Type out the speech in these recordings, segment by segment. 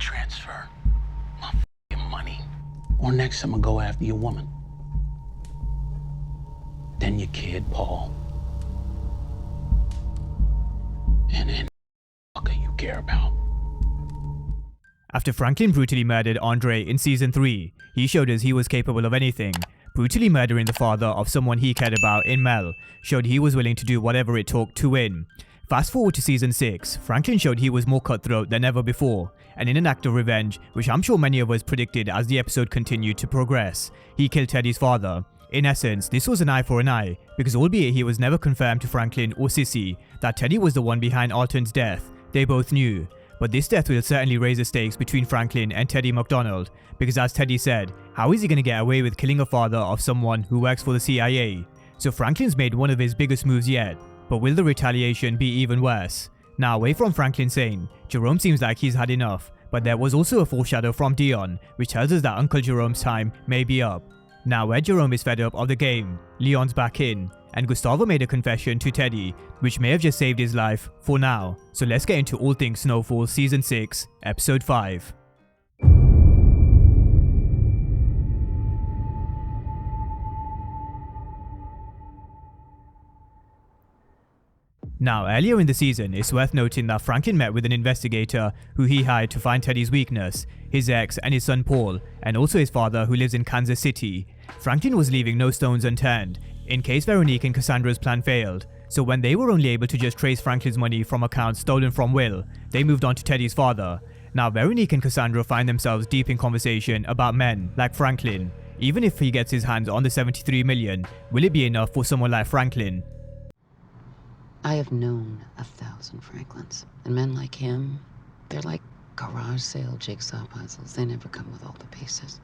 transfer my f***ing money, or next I'm gonna go after your woman. Then your kid, Paul. And then the fucker you care about. After Franklin brutally murdered Andre in season 3, he showed us he was capable of anything. Brutally murdering the father of someone he cared about in Mel showed he was willing to do whatever it took to win. Fast forward to season 6, Franklin showed he was more cutthroat than ever before, and in an act of revenge, which I'm sure many of us predicted as the episode continued to progress, he killed Teddy's father. In essence, this was an eye for an eye, because albeit he was never confirmed to Franklin or Sissy that Teddy was the one behind Alton's death, they both knew. But this death will certainly raise the stakes between Franklin and Teddy McDonald, because as Teddy said, how is he going to get away with killing a father of someone who works for the CIA? So Franklin's made one of his biggest moves yet, but will the retaliation be even worse? Now away from Franklin sane, Jerome seems like he's had enough, but there was also a foreshadow from Dion, which tells us that Uncle Jerome's time may be up. Now where Jerome is fed up of the game, Leon's back in, and Gustavo made a confession to Teddy, which may have just saved his life for now. So let's get into all things Snowfall Season 6, Episode 5. Now, earlier in the season, it's worth noting that Franklin met with an investigator who he hired to find Teddy's weakness, his ex and his son Paul, and also his father who lives in Kansas City. Franklin was leaving no stones unturned, in case Veronique and Cassandra's plan failed, so when they were only able to just trace Franklin's money from accounts stolen from Will, they moved on to Teddy's father. Now Veronique and Cassandra find themselves deep in conversation about men like Franklin. Even if he gets his hands on the 73 million, will it be enough for someone like Franklin? I have known 1,000 Franklins, and men like him, they're like garage sale jigsaw puzzles. They never come with all the pieces.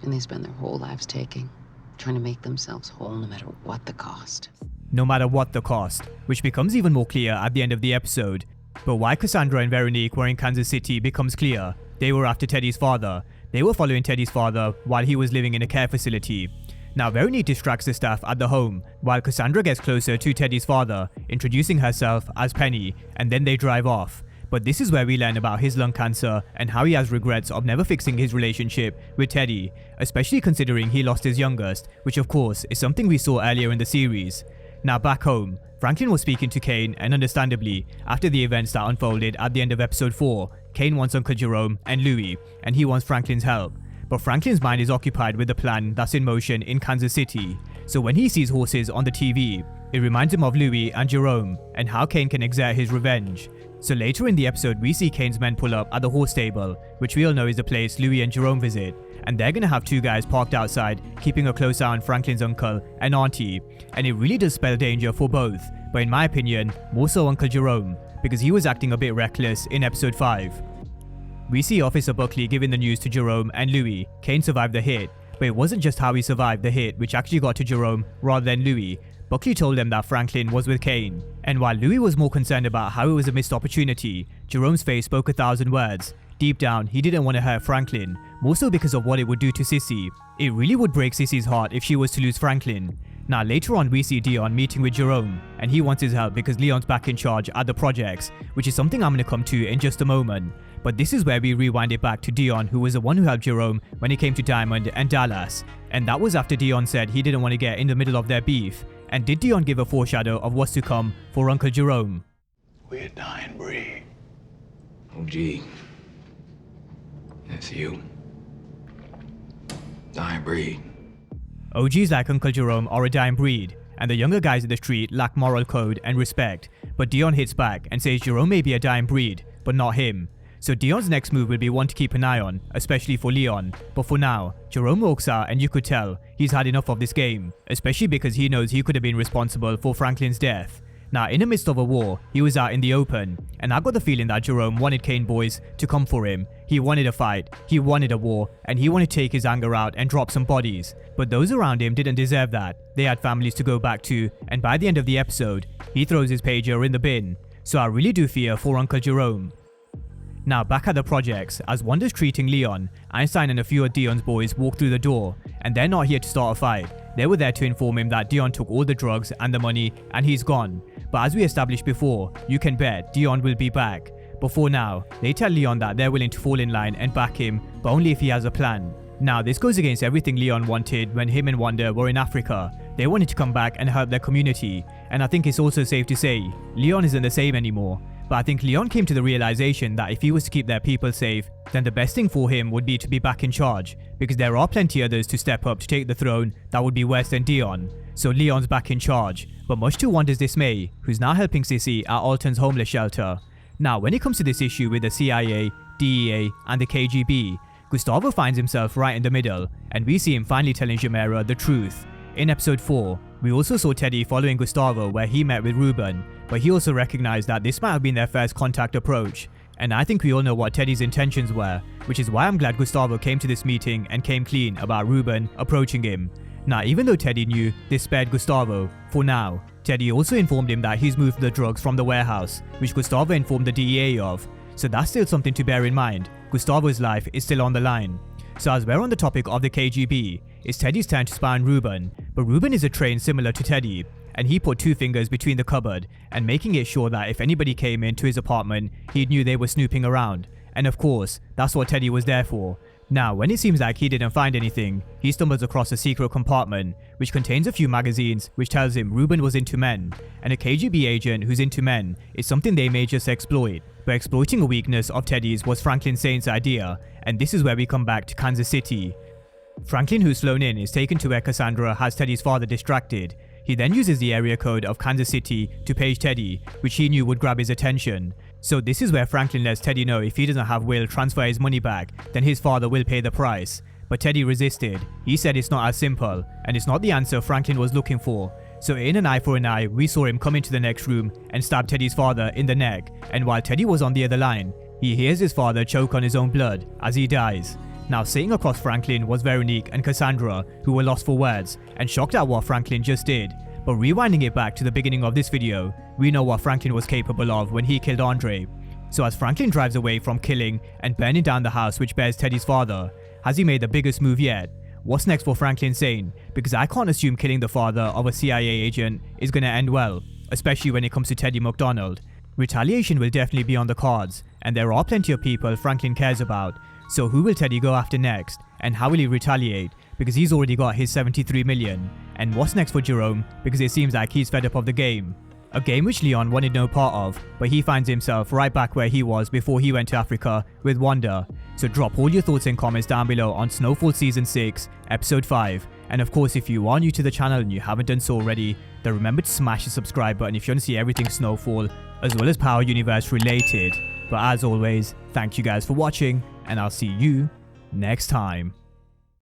And they spend their whole lives trying to make themselves whole no matter what the cost. No matter what the cost, which becomes even more clear at the end of the episode. But why Cassandra and Veronique were in Kansas City becomes clear. They were after Teddy's father. They were following Teddy's father while he was living in a care facility. Now Veronique distracts the staff at the home, while Cassandra gets closer to Teddy's father, introducing herself as Penny, and then they drive off. But this is where we learn about his lung cancer and how he has regrets of never fixing his relationship with Teddy, especially considering he lost his youngest, which of course is something we saw earlier in the series. Now back home, Franklin was speaking to Kane, and understandably, after the events that unfolded at the end of episode 4, Kane wants Uncle Jerome and Louis, and he wants Franklin's help. But Franklin's mind is occupied with the plan that's in motion in Kansas City, so when he sees horses on the TV, it reminds him of Louis and Jerome, and how Kane can exert his revenge. So later in the episode, we see Kane's men pull up at the horse stable, which we all know is the place Louis and Jerome visit, and they're gonna have two guys parked outside, keeping a close eye on Franklin's uncle and auntie, and it really does spell danger for both, but in my opinion, more so Uncle Jerome, because he was acting a bit reckless in episode 5. We see Officer Buckley giving the news to Jerome and Louis. Kane survived the hit, but it wasn't just how he survived the hit which actually got to Jerome rather than Louis. Buckley told them that Franklin was with Kane, and while Louis was more concerned about how it was a missed opportunity, Jerome's face spoke 1,000 words. Deep down, he didn't want to hurt Franklin, more so because of what it would do to Sissy. It really would break Sissy's heart if she was to lose Franklin. Now later on we see Dion meeting with Jerome, and he wants his help because Leon's back in charge at the projects, which is something I'm going to come to in just a moment. But this is where we rewind it back to Dion, who was the one who helped Jerome when it came to Diamond and Dallas. And that was after Dion said he didn't want to get in the middle of their beef. And did Dion give a foreshadow of what's to come for Uncle Jerome? We're a dying breed. Oh gee. That's you. Dying breed. OGs like Uncle Jerome are a dying breed, and the younger guys in the street lack moral code and respect. But Dion hits back and says Jerome may be a dying breed, but not him. So Dion's next move will be one to keep an eye on, especially for Leon. But for now, Jerome walks out and you could tell he's had enough of this game, especially because he knows he could have been responsible for Franklin's death. Now in the midst of a war, he was out in the open, and I got the feeling that Jerome wanted Kane boys to come for him. He wanted a fight, he wanted a war, and he wanted to take his anger out and drop some bodies. But those around him didn't deserve that. They had families to go back to, and by the end of the episode, he throws his pager in the bin. So I really do fear for Uncle Jerome. Now back at the projects, as Wanda's treating Leon, Einstein and a few of Dion's boys walk through the door, and they're not here to start a fight. They were there to inform him that Dion took all the drugs and the money and he's gone. But as we established before, you can bet Dion will be back. But for now, they tell Leon that they're willing to fall in line and back him, but only if he has a plan. Now, this goes against everything Leon wanted when him and Wanda were in Africa. They wanted to come back and help their community, and I think it's also safe to say, Leon isn't the same anymore. But I think Leon came to the realization that if he was to keep their people safe, then the best thing for him would be to be back in charge, because there are plenty others to step up to take the throne that would be worse than Dion. So Leon's back in charge, but much to Wanda's dismay, who's now helping Sissy at Alton's homeless shelter. Now, when it comes to this issue with the CIA, DEA, and the KGB, Gustavo finds himself right in the middle, and we see him finally telling Jamera the truth. In episode 4, we also saw Teddy following Gustavo where he met with Ruben, but he also recognized that this might have been their first contact approach. And I think we all know what Teddy's intentions were, which is why I'm glad Gustavo came to this meeting and came clean about Ruben approaching him. Now, even though Teddy knew, this spared Gustavo, for now. Teddy also informed him that he's moved the drugs from the warehouse, which Gustavo informed the DEA of. So that's still something to bear in mind. Gustavo's life is still on the line. So as we're on the topic of the KGB, it's Teddy's turn to spy on Ruben, but Ruben is a train similar to Teddy, and he put 2 fingers between the cupboard and making it sure that if anybody came into his apartment, he knew they were snooping around. And of course, that's what Teddy was there for. Now, when it seems like he didn't find anything, he stumbles across a secret compartment, which contains a few magazines which tells him Ruben was into men, and a KGB agent who's into men is something they may just exploit. But exploiting a weakness of Teddy's was Franklin Saint's idea, and this is where we come back to Kansas City. Franklin, who's flown in, is taken to where Cassandra has Teddy's father distracted. He then uses the area code of Kansas City to page Teddy, which he knew would grab his attention. So this is where Franklin lets Teddy know if he doesn't have Will transfer his money back, then his father will pay the price. But Teddy resisted. He said it's not as simple, and it's not the answer Franklin was looking for. So in an eye for an eye, we saw him come into the next room and stab Teddy's father in the neck, and while Teddy was on the other line, he hears his father choke on his own blood as he dies. Now, sitting across Franklin was Veronique and Cassandra, who were lost for words and shocked at what Franklin just did. But rewinding it back to the beginning of this video, we know what Franklin was capable of when he killed Andre. So as Franklin drives away from killing and burning down the house which bears Teddy's father, has he made the biggest move yet? What's next for Franklin Saint? Because I can't assume killing the father of a CIA agent is gonna end well, especially when it comes to Teddy McDonald. Retaliation will definitely be on the cards, and there are plenty of people Franklin cares about. So who will Teddy go after next, and how will he retaliate? Because he's already got his 73 million. And what's next for Jerome? Because it seems like he's fed up of the game. A game which Leon wanted no part of, but he finds himself right back where he was before he went to Africa with Wanda. So drop all your thoughts and comments down below on Snowfall Season 6, Episode 5. And of course, if you are new to the channel and you haven't done so already, then remember to smash the subscribe button if you want to see everything Snowfall, as well as Power Universe related. But as always, thank you guys for watching, and I'll see you next time.